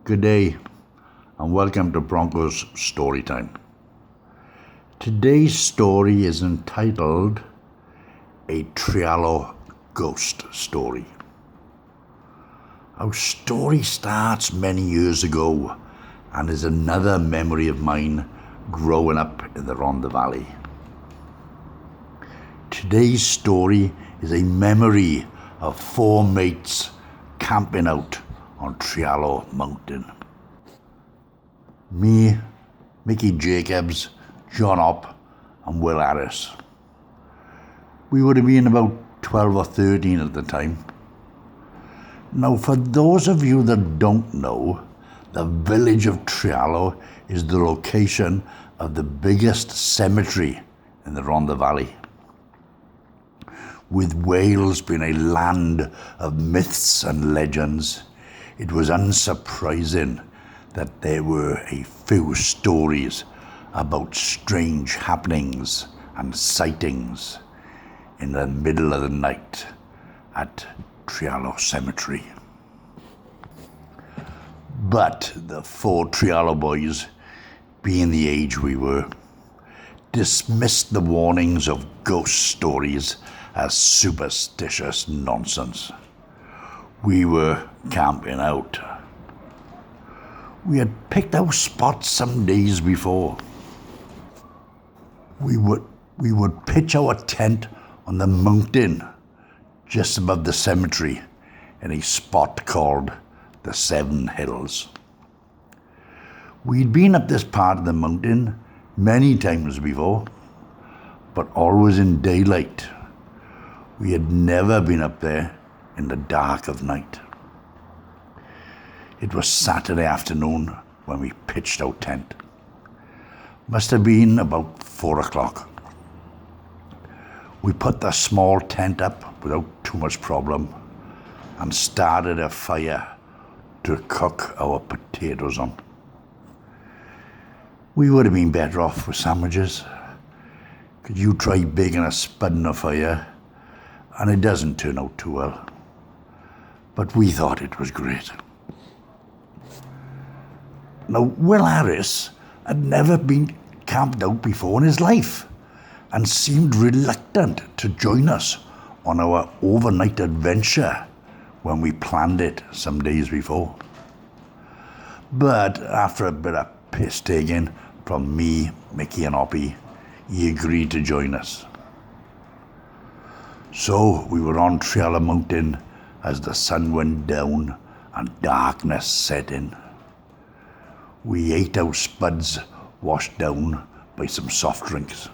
Good day and welcome to Bronco's Storytime. Today's story is entitled A Trealaw Ghost Story. Our story starts many years ago and is another memory of mine growing up in the Rhondda Valley. Today's story is a memory of four mates camping out on Trealaw Mountain. Me, Mickey Jacobs, John Opp and Will Harris. We would have been about 12 or 13 at the time. Now, for those of you that don't know, the village of Trealaw is the location of the biggest cemetery in the Rhondda Valley. With Wales being a land of myths and legends, it was unsurprising that there were a few stories about strange happenings and sightings in the middle of the night at Trealaw Cemetery. But the four Trealaw boys, being the age we were, dismissed the warnings of ghost stories as superstitious nonsense. We were camping out. We had picked our spots some days before. We would pitch our tent on the mountain just above the cemetery in a spot called the 7 Hills. We'd been up this part of the mountain many times before, but always in daylight. We had never been up there in the dark of night. It was Saturday afternoon when we pitched our tent. Must have been about 4 o'clock. We put the small tent up without too much problem and started a fire to cook our potatoes on. We would have been better off with sandwiches. Could you try baking a spud in a fire and it doesn't turn out too well. But we thought it was great. Now, Will Harris had never been camped out before in his life and seemed reluctant to join us on our overnight adventure when we planned it some days before. But after a bit of piss taking from me, Mickey and Oppie, he agreed to join us. So we were on Trealaw Mountain as the sun went down and darkness set in. We ate our spuds washed down by some soft drinks.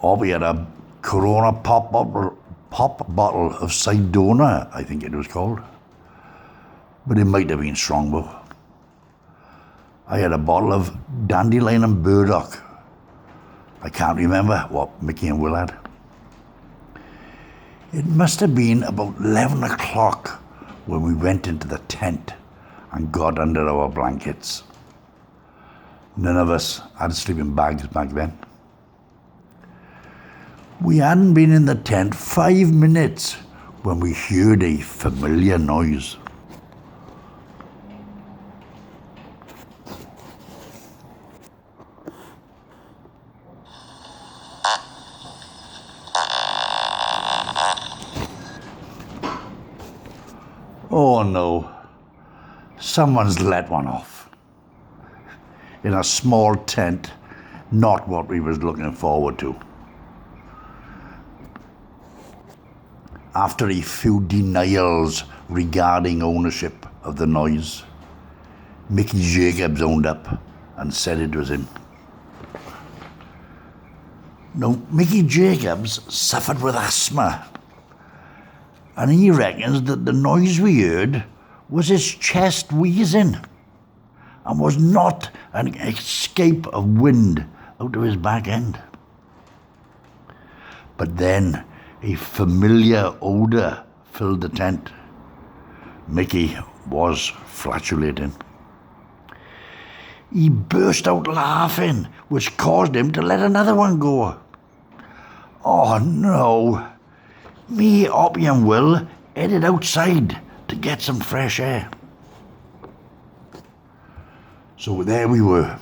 Oppie had a Corona pop bottle of Sidona, I think it was called. But it might have been Strongbow. I had a bottle of Dandelion and Burdock. I can't remember what Mickey and Will had. It must have been about 11 o'clock when we went into the tent and got under our blankets. None of us had sleeping bags back then. We hadn't been in the tent 5 minutes when we heard a familiar noise. Oh no, someone's let one off. In a small tent, not what we was looking forward to. After a few denials regarding ownership of the noise, Mickey Jacobs owned up and said it was him. Now, Mickey Jacobs suffered with asthma, and he reckons that the noise we heard was his chest wheezing and was not an escape of wind out of his back end. But then a familiar odour filled the tent. Mickey was flatulating. He burst out laughing, which caused him to let another one go. Oh no! Me, Oppie and Will headed outside to get some fresh air. So there we were,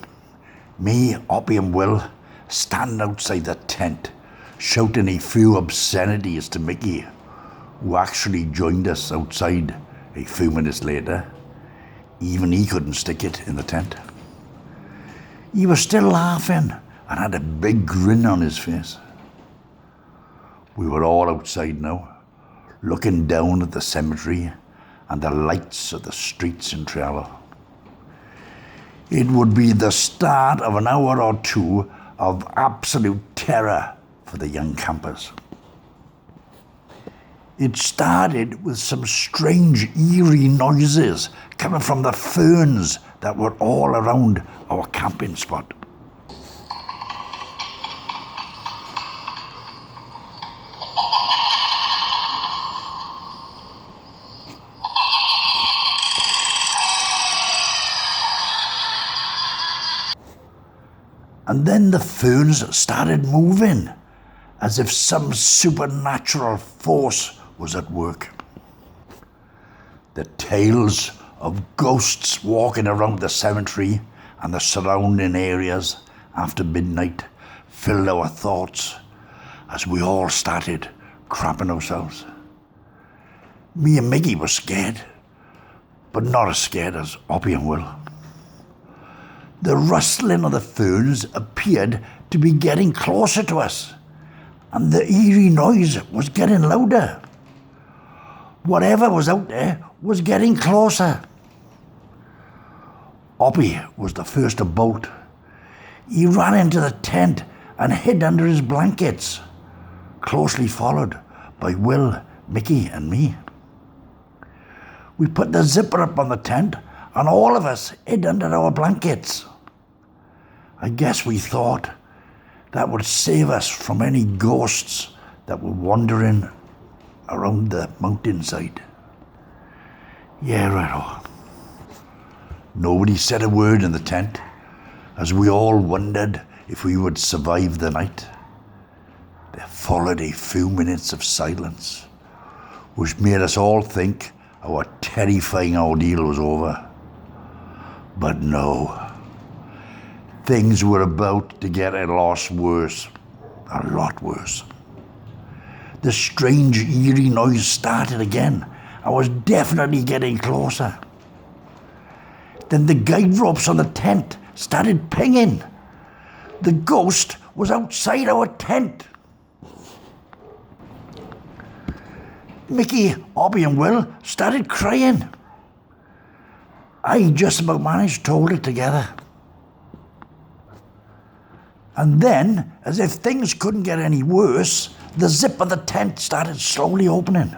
me, Oppie and Will, standing outside the tent, shouting a few obscenities to Mickey, who actually joined us outside a few minutes later. Even he couldn't stick it in the tent. He was still laughing and had a big grin on his face. We were all outside now, looking down at the cemetery and the lights of the streets in Trealaw. It would be the start of an hour or two of absolute terror for the young campers. It started with some strange, eerie noises coming from the ferns that were all around our camping spot. And then the ferns started moving, as if some supernatural force was at work. The tales of ghosts walking around the cemetery and the surrounding areas after midnight filled our thoughts as we all started crapping ourselves. Me and Mickey were scared, but not as scared as Oppie and Will. The rustling of the ferns appeared to be getting closer to us, and the eerie noise was getting louder. Whatever was out there was getting closer. Oppie was the first to bolt. He ran into the tent and hid under his blankets, closely followed by Will, Mickey and me. We put the zipper up on the tent and all of us hid under our blankets. I guess we thought that would save us from any ghosts that were wandering around the mountainside. Yeah, right. Nobody said a word in the tent as we all wondered if we would survive the night. There followed a few minutes of silence, which made us all think our terrifying ordeal was over. But no. Things were about to get a lot worse. The strange, eerie noise started again and was definitely getting closer. Then the guide ropes on the tent started pinging. The ghost was outside our tent. Mickey, Oppie and Will started crying. I just about managed to hold it together. And then, as if things couldn't get any worse, the zip of the tent started slowly opening.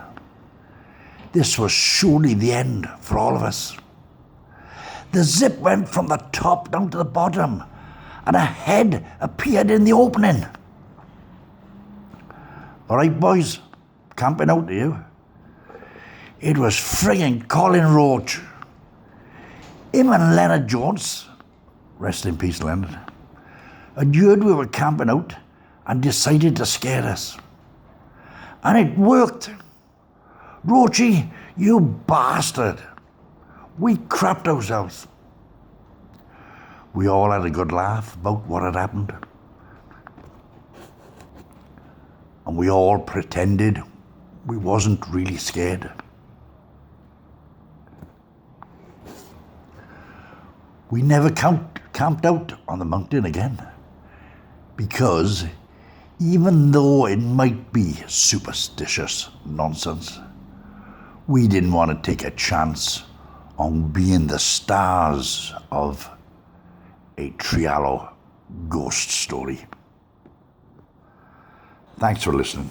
This was surely the end for all of us. The zip went from the top down to the bottom, and a head appeared in the opening. All right, boys, camping out to you. It was friggin' Colin Roach. Him and Leonard Jones, rest in peace, Leonard, had heard we were camping out and decided to scare us. And it worked. Roachy, you bastard. We crapped ourselves. We all had a good laugh about what had happened. And we all pretended we wasn't really scared. We never camped out on the mountain again. Because even though it might be superstitious nonsense, we didn't want to take a chance on being the stars of a Trealaw ghost story. Thanks for listening.